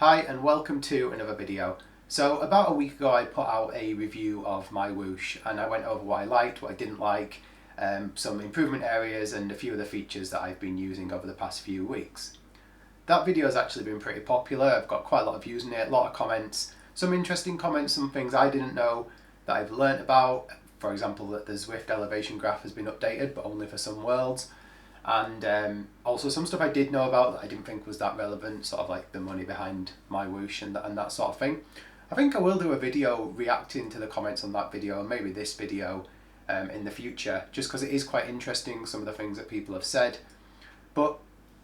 Hi and welcome to another video. So about a week ago I put out a review of MyWhoosh and I went over what I liked, what I didn't like, some improvement areas and a few of the features that I've been using over the past few weeks. That video has actually been pretty popular. I've got quite a lot of views on it, a lot of comments, some interesting comments, some things I didn't know that I've learnt about. For example, that the Zwift elevation graph has been updated but only for some worlds. And also some stuff I did know about that I didn't think was that relevant, sort of like the money behind MyWhoosh and that sort of thing. I think I will do a video reacting to the comments on that video and maybe this video in the future, just because it is quite interesting, some of the things that people have said. But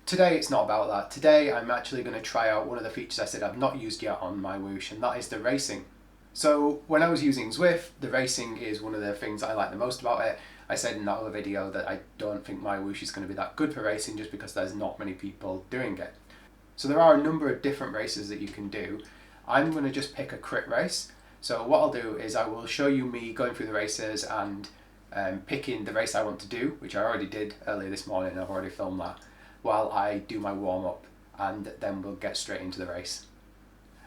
today it's not about that. Today I'm actually going to try out one of the features I said I've not used yet on MyWhoosh, and that is the racing. So when I was using Zwift, the racing is one of the things that I like the most about it. I said in that other video that I don't think MyWhoosh is going to be that good for racing just because there's not many people doing it. So there are a number of different races that you can do. I'm going to just pick a crit race. So what I'll do is I will show you me going through the races and picking the race I want to do, which I already did earlier this morning. I've already filmed that, while I do my warm-up, and then we'll get straight into the race.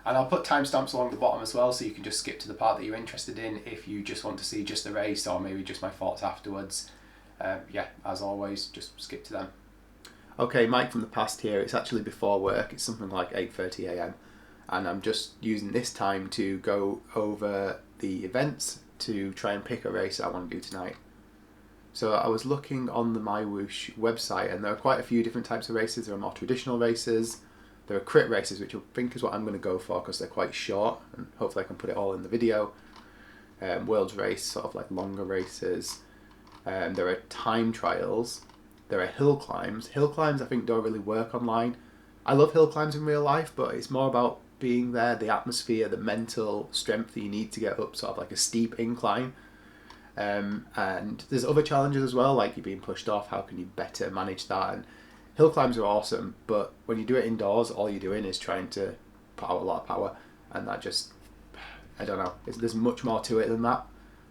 And I'll put timestamps along the bottom as well, so you can just skip to the part that you're interested in if you just want to see just the race or maybe just my thoughts afterwards. Yeah, as always, just skip to them. Okay, Mike from the past here. It's actually before work. It's something like 8:30 a.m. and I'm just using this time to go over the events to try and pick a race I want to do tonight. So I was looking on the MyWhoosh website and there are quite a few different types of races. There are more traditional races. There are crit races, which I think is what I'm going to go for because they're quite short and hopefully I can put it all in the video. World's race, sort of like longer races. There are time trials. There are hill climbs. Hill climbs I think don't really work online. I love hill climbs in real life, but it's more about being there, the atmosphere, the mental strength that you need to get up sort of like a steep incline. And there's other challenges as well, like you're being pushed off. How can you better manage that? And hill climbs are awesome, but when you do it indoors, all you're doing is trying to put out a lot of power, and that just, I don't know, there's much more to it than that.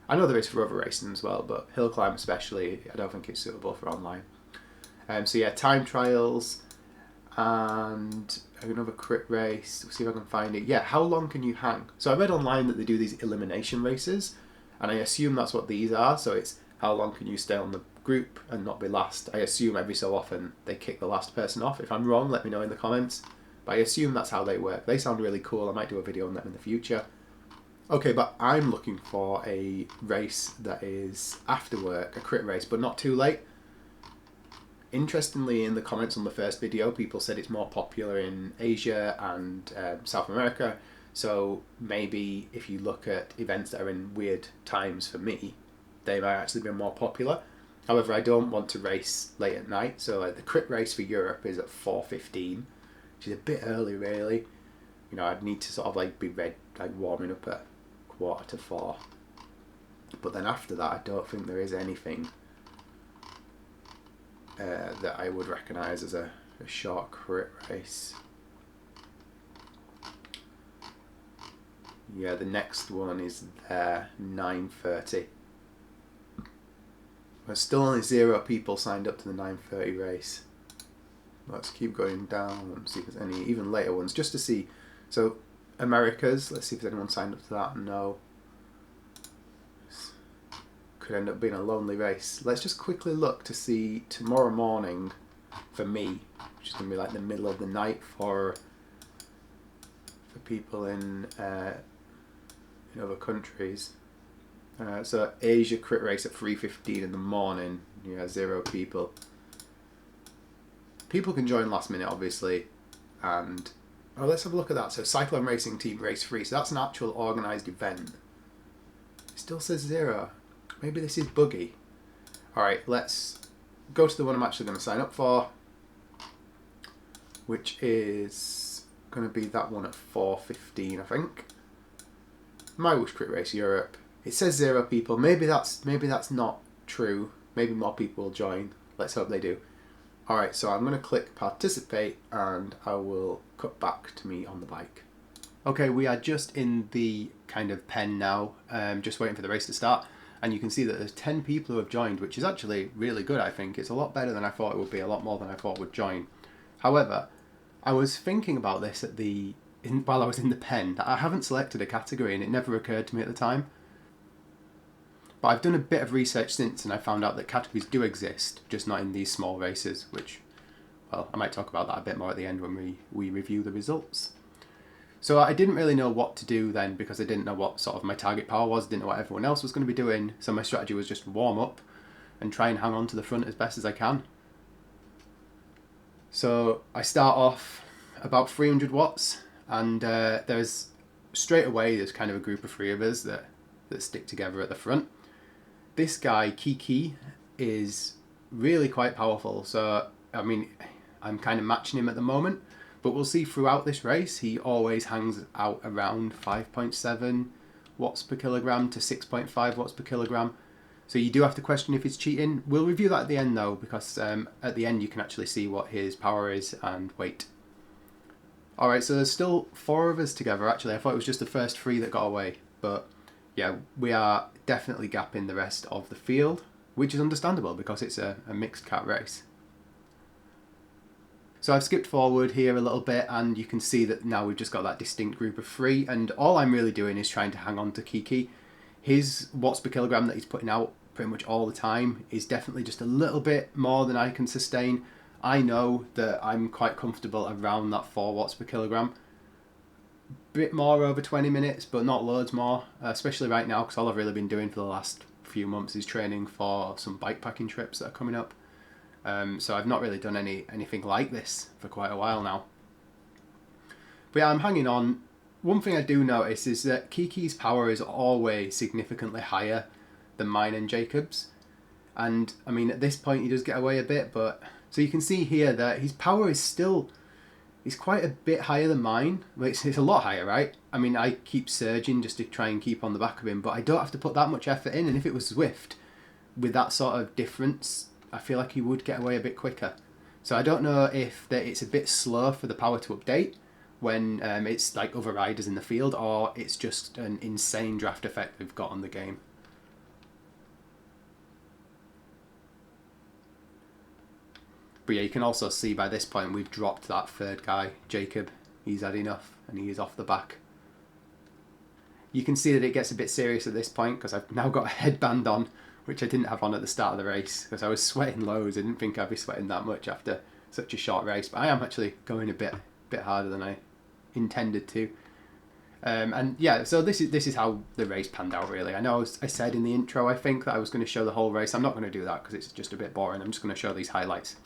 I know there is for other racing as well, but hill climb especially, I don't think it's suitable for online. So yeah, time trials, and another crit race, we'll see if I can find it. Yeah, how long can you hang? So I read online that they do these elimination races, and I assume that's what these are, so it's how long can you stay on the group and not be last. I assume every so often they kick the last person off. If I'm wrong, let me know in the comments, but I assume that's how they work. They sound really cool. I might do a video on them in the future. Okay, but I'm looking for a race that is after work, a crit race, but not too late. Interestingly, in the comments on the first video, people said it's more popular in Asia and South America, so maybe if you look at events that are in weird times for me, they might actually be more popular. However, I don't want to race late at night, so like the crit race for Europe is at 4:15, which is a bit early really. You know, I'd need to sort of like be ready, like warming up at 3:45. But then after that, I don't think there is anything that I would recognise as a short crit race. Yeah, the next one is there, 9:30. There's still only 0 people signed up to the 9:30 race. Let's keep going down and see if there's any even later ones, just to see. So Americas, let's see if there's anyone signed up to that. No. Could end up being a lonely race. Let's just quickly look to see tomorrow morning for me, which is going to be like the middle of the night for people in other countries. So Asia crit race at 3:15 in the morning. Yeah, 0 people. People can join last minute, obviously. And let's have a look at that. So Cyclone Racing Team Race 3. So that's an actual organised event. It still says 0. Maybe this is buggy. Alright, let's go to the one I'm actually going to sign up for, which is going to be that one at 4:15, I think. MyWhoosh Crit Race Europe. It says 0 people. Maybe that's not true. Maybe more people will join. Let's hope they do. Alright, so I'm going to click participate and I will cut back to me on the bike. Okay, we are just in the kind of pen now, just waiting for the race to start. And you can see that there's 10 people who have joined, which is actually really good, I think. It's a lot better than I thought it would be, a lot more than I thought would join. However, I was thinking about this at the while I was in the pen that I haven't selected a category, and it never occurred to me at the time. But I've done a bit of research since, and I found out that categories do exist, just not in these small races, which, well, I might talk about that a bit more at the end when we review the results. So I didn't really know what to do then, because I didn't know what sort of my target power was, didn't know what everyone else was going to be doing, so my strategy was just warm up and try and hang on to the front as best as I can. So I start off about 300 watts, and there's kind of a group of three of us that stick together at the front. This guy, Kiki, is really quite powerful, so I mean, I'm kind of matching him at the moment, but we'll see throughout this race, he always hangs out around 5.7 watts per kilogram to 6.5 watts per kilogram. So you do have to question if he's cheating. We'll review that at the end though, because at the end you can actually see what his power is and weight. Alright, so there's still 4 of us together actually. I thought it was just the first 3 that got away, but yeah, we are definitely gapping the rest of the field, which is understandable because it's a mixed cat race. So I've skipped forward here a little bit, and you can see that now we've just got that distinct group of 3, and all I'm really doing is trying to hang on to Kiki. His watts per kilogram that he's putting out pretty much all the time is definitely just a little bit more than I can sustain. I know that I'm quite comfortable around that 4 watts per kilogram. Bit more over 20 minutes, but not loads more, especially right now, because all I've really been doing for the last few months is training for some bikepacking trips that are coming up. So I've not really done anything like this for quite a while now. But yeah, I'm hanging on. One thing I do notice is that Kiki's power is always significantly higher than mine and Jacob's. And I mean, at this point he does get away a bit, but so you can see here that his power is still, he's quite a bit higher than mine. Well, it's a lot higher, right? I mean, I keep surging just to try and keep on the back of him, but I don't have to put that much effort in. And if it was Zwift, with that sort of difference, I feel like he would get away a bit quicker. So I don't know if it's a bit slow for the power to update when it's like other riders in the field, or it's just an insane draft effect they've got on the game. But yeah, you can also see by this point we've dropped that third guy, Jacob. He's had enough and he is off the back. You can see that it gets a bit serious at this point because I've now got a headband on, which I didn't have on at the start of the race because I was sweating loads. I didn't think I'd be sweating that much after such a short race, but I am actually going a bit harder than I intended to. And yeah, so this is how the race panned out really. I know I said in the intro I think that I was going to show the whole race. I'm not going to do that because it's just a bit boring. I'm just going to show these highlights.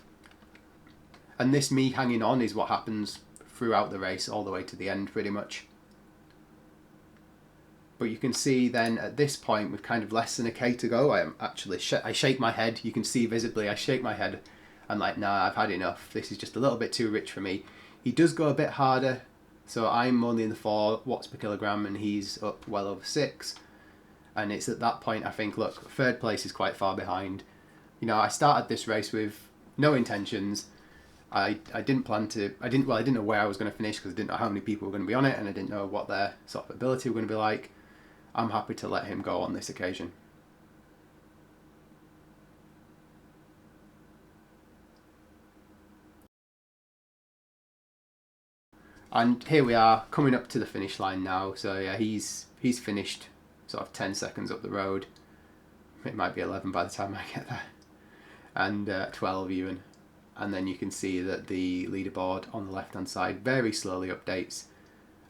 And this me hanging on is what happens throughout the race all the way to the end pretty much. But you can see then at this point with kind of less than a K to go, I am actually I shake my head. You can see visibly I shake my head. I'm like, nah, I've had enough. This is just a little bit too rich for me. He does go a bit harder, so I'm only in the 4 watts per kilogram and he's up well over 6. And it's at that point I think, look, third place is quite far behind. You know, I started this race with no intentions. I didn't know where I was going to finish because I didn't know how many people were going to be on it, and I didn't know what their sort of ability were going to be like. I'm happy to let him go on this occasion. And here we are coming up to the finish line now. So yeah, he's finished sort of 10 seconds up the road. It might be 11 by the time I get there, and 12 even. And then you can see that the leaderboard on the left hand side very slowly updates.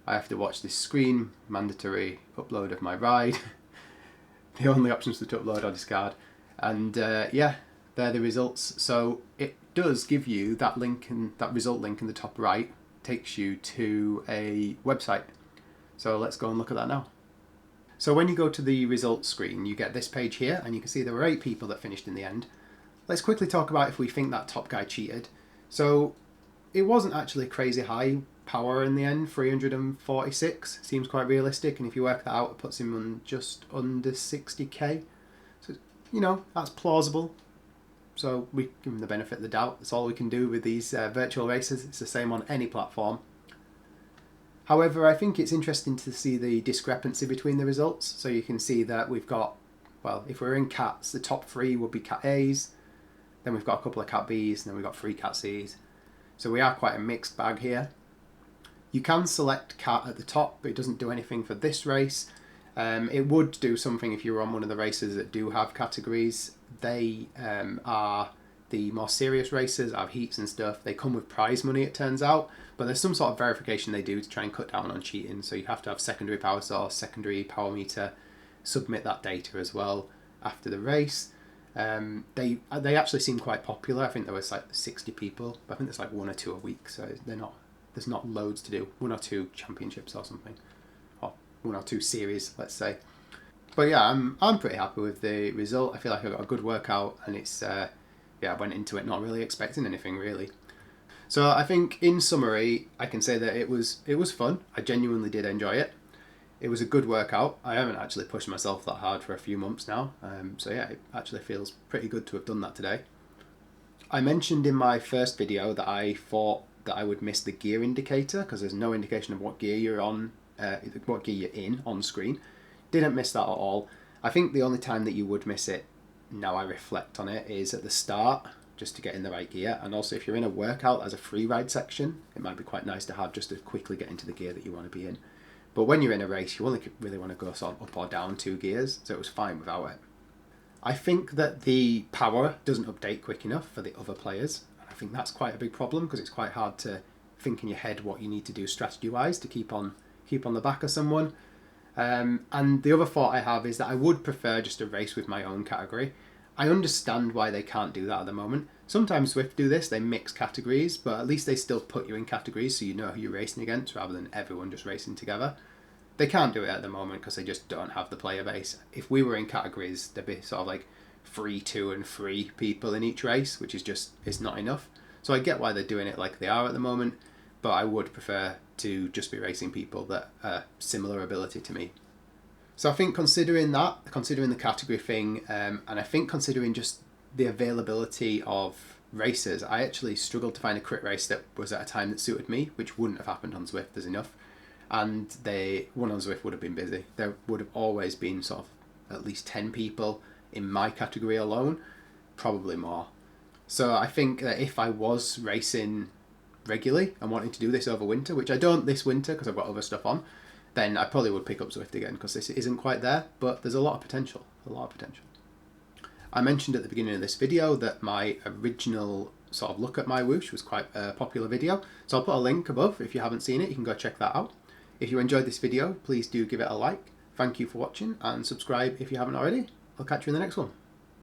I have to watch this screen, mandatory upload of my ride. The only options to upload or discard. And yeah, they're the results. So it does give you that link, and that result link in the top right takes you to a website. So let's go and look at that now. So when you go to the results screen, you get this page here, and you can see there were 8 people that finished in the end. Let's quickly talk about if we think that top guy cheated. So it wasn't actually crazy high power in the end. 346 seems quite realistic, and if you work that out, it puts him on just under 60k. So, you know, that's plausible. So we give him the benefit of the doubt. That's all we can do with these virtual races. It's the same on any platform. However, I think it's interesting to see the discrepancy between the results. So you can see that we've got, well, if we're in cats, the top 3 would be cat A's. Then we've got a couple of cat B's, and then we've got 3 cat C's. So we are quite a mixed bag here. You can select cat at the top, but it doesn't do anything for this race. It would do something if you were on one of the races that do have categories. They are the more serious races, have heats and stuff. They come with prize money, it turns out, but there's some sort of verification they do to try and cut down on cheating. So you have to have secondary power source, secondary power meter, submit that data as well after the race. They actually seem quite popular. I think there was like 60 people, but I think there's like 1 or 2 a week, so there's not loads to do. 1 or 2 championships or something, or 1 or 2 series, let's say. But yeah, I'm pretty happy with the result. I feel like I got a good workout, and it's I went into it not really expecting anything really. So I think in summary, I can say that it was fun. I genuinely did enjoy it. It was a good workout. I haven't actually pushed myself that hard for a few months now. So yeah, it actually feels pretty good to have done that today. I mentioned in my first video that I thought that I would miss the gear indicator because there's no indication of what gear you're on, what gear you're in on screen. Didn't miss that at all. I think the only time that you would miss it, now I reflect on it, is at the start, just to get in the right gear. And also if you're in a workout as a free ride section, it might be quite nice to have just to quickly get into the gear that you want to be in. But when you're in a race, you only really want to go sort of up or down 2 gears, so it was fine without it. I think that the power doesn't update quick enough for the other players. I think that's quite a big problem because it's quite hard to think in your head what you need to do strategy-wise to keep on the back of someone. And the other thought I have is that I would prefer just a race with my own category. I understand why they can't do that at the moment. Sometimes Zwift do this, they mix categories, but at least they still put you in categories so you know who you're racing against rather than everyone just racing together. They can't do it at the moment because they just don't have the player base. If we were in categories, there'd be sort of like 3, 2 and 3 people in each race, which is not enough. So I get why they're doing it like they are at the moment, but I would prefer to just be racing people that are similar ability to me. So I think considering the category thing, and I think considering just the availability of races, I actually struggled to find a crit race that was at a time that suited me, which wouldn't have happened on Zwift, there's enough. And one on Zwift would have been busy. There would have always been sort of at least 10 people in my category alone, probably more. So I think that if I was racing regularly and wanting to do this over winter, which I don't this winter because I've got other stuff on, then I probably would pick up Zwift again because this isn't quite there, but there's a lot of potential. I mentioned at the beginning of this video that my original sort of look at MyWhoosh was quite a popular video, so I'll put a link above. If you haven't seen it, you can go check that out. If you enjoyed this video, please do give it a like. Thank you for watching and subscribe if you haven't already. I'll catch you in the next one.